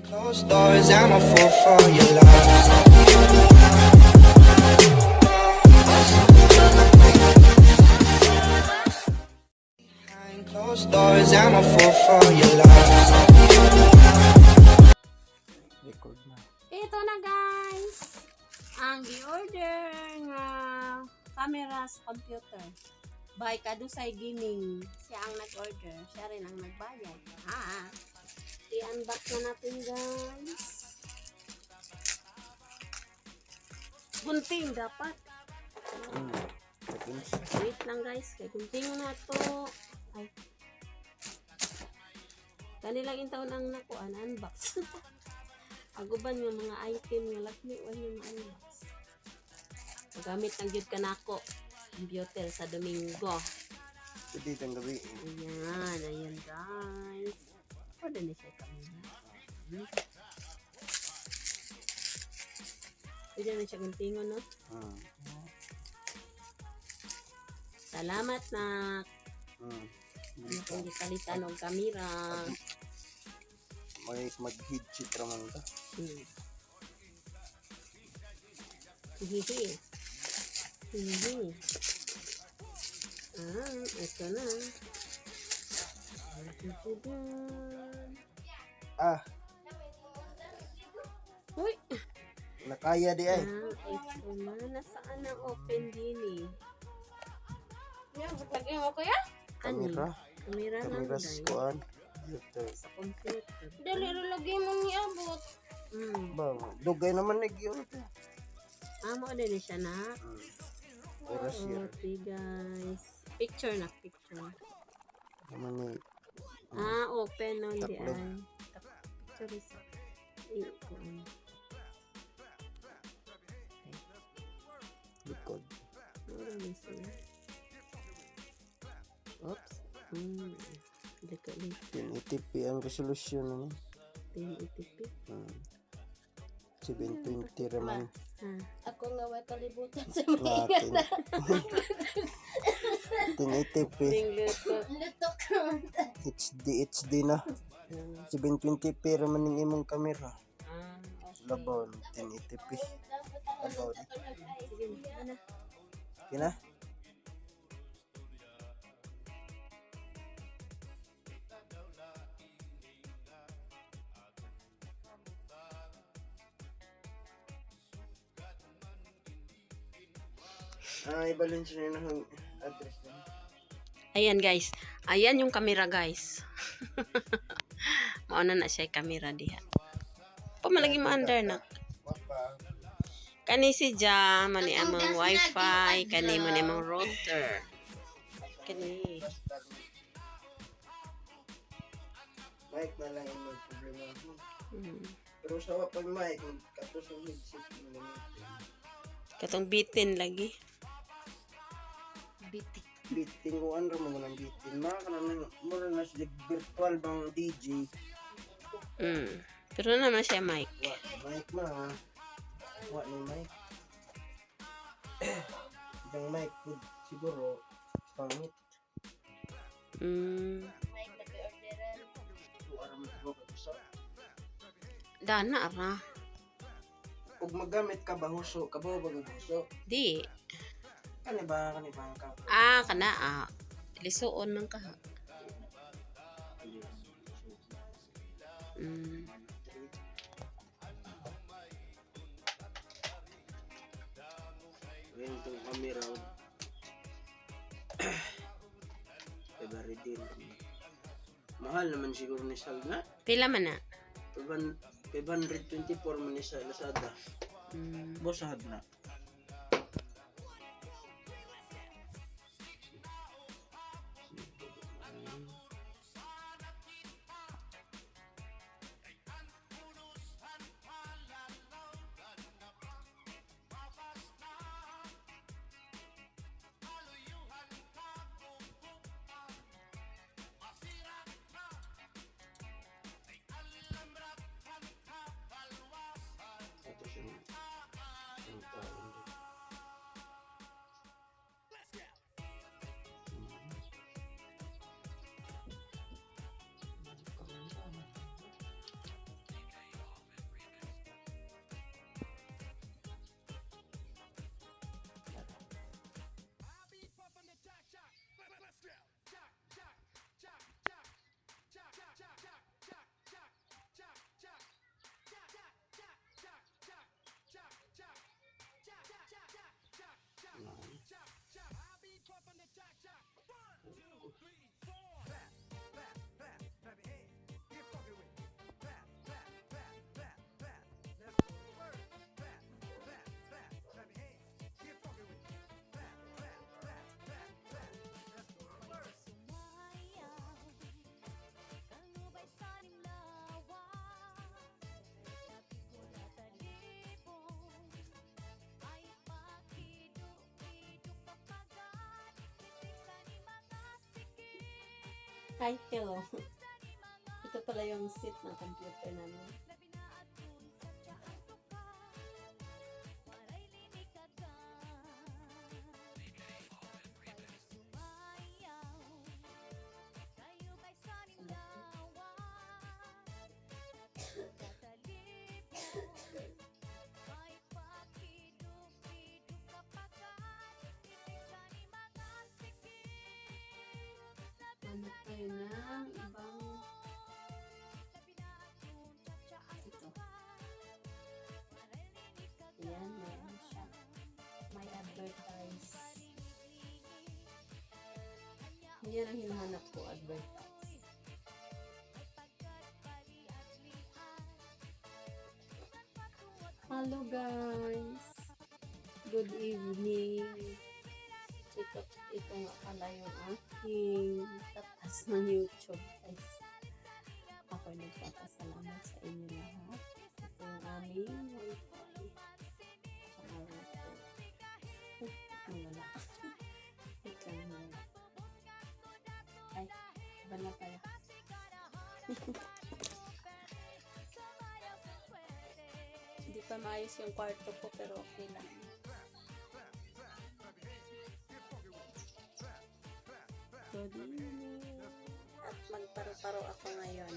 Closed doors, I'm a fool for your love. Behind closed doors, I'm a fool for your love. Record na. Ito na guys, ang i-order nga camera sa computer by Kadusay Gaming. Siya ang nag-order, siya rin ang nagbayad. I-unbox na natin guys. Gunting dapat. Wait lang guys, kay gunting na to. Ay. Kanilang intaon ang nakuan, unbox. Aguban yung mga item nga lakmi wala yung unbox. Gamit ng gyud kanako computer sa Domingo. Pwede itong gabi. Ayan guys. Pwede na siya kamera. Pwede na siya guntingon, no? Salamat na. Hindi kalitan ng kamera. May mag-headset raman ka. Hihi. Ito na. Uy! Nakaya di ay. Ito na. Nasaan ang open din eh? Yan, lagyan mo kuya? Kamera. Kamera lang Kamera guys. kuan. Computer. Sa computer. Dali lagay mo ni abot. Ba, dugay naman nagyon ito. Mo din siya na. Oras yun. Okay guys. Picture. Naman ni Open no di Taplog. ay. Picture is likod. Oops. Dekat 1080p ang resolution ano. 1080p. 720 raman. Ako nga way kalibutan sa Natin. 1080p. lutok naman. HD na. 720p raman ng imong kamera. Labaw 1080p. Labaw. Sige, ano? Kina? I-balance na yun ang address na. Ayan guys. Ayan yung camera guys. Mauna na siya camera diha. Pamalagi mo under na. Kani si Jam, mani amang wifi, kani mo ni amang router. Kani. Mic na lang yung problema mo. Pero sa pag mic, katos ang headset mo. Katong bitin lagi. Bitin ko ano mo ng bitin. Mga ka naman, mura na siya virtual bang DJ. Pero naman siya mic. Mic ma ha. Wa ni mic. Ibang mic food siguro pangit. Dana ra. Ug magamit ka ba huso? Kabaw ba huso? Di. Kani ba ka? Kana lisuon man ka. Ngayon itong camera. February din. Mahal naman siguro ni Sal na. Pila man na? 524 man ni sa Lazada. Bosahad na. Ito siya. Hi, hello. Ito pala yung seat ng computer namin. Hanap tayo ng ibang ito. Ayan, meron siya. May advertise. Yan ang hinahanap ko, advertise. Hello guys! Good evening! Ito nga pala yung aking tatas ng YouTube guys. Ako'y nagpapasalamat sa inyo lahat. Ito yung aming wifi. Tsaka ito. Wala. Ito wala. Ay, iba na pala. Hindi pa maayos yung kwarto ko pero okay lang. Good evening. At magparo-paro ako ngayon.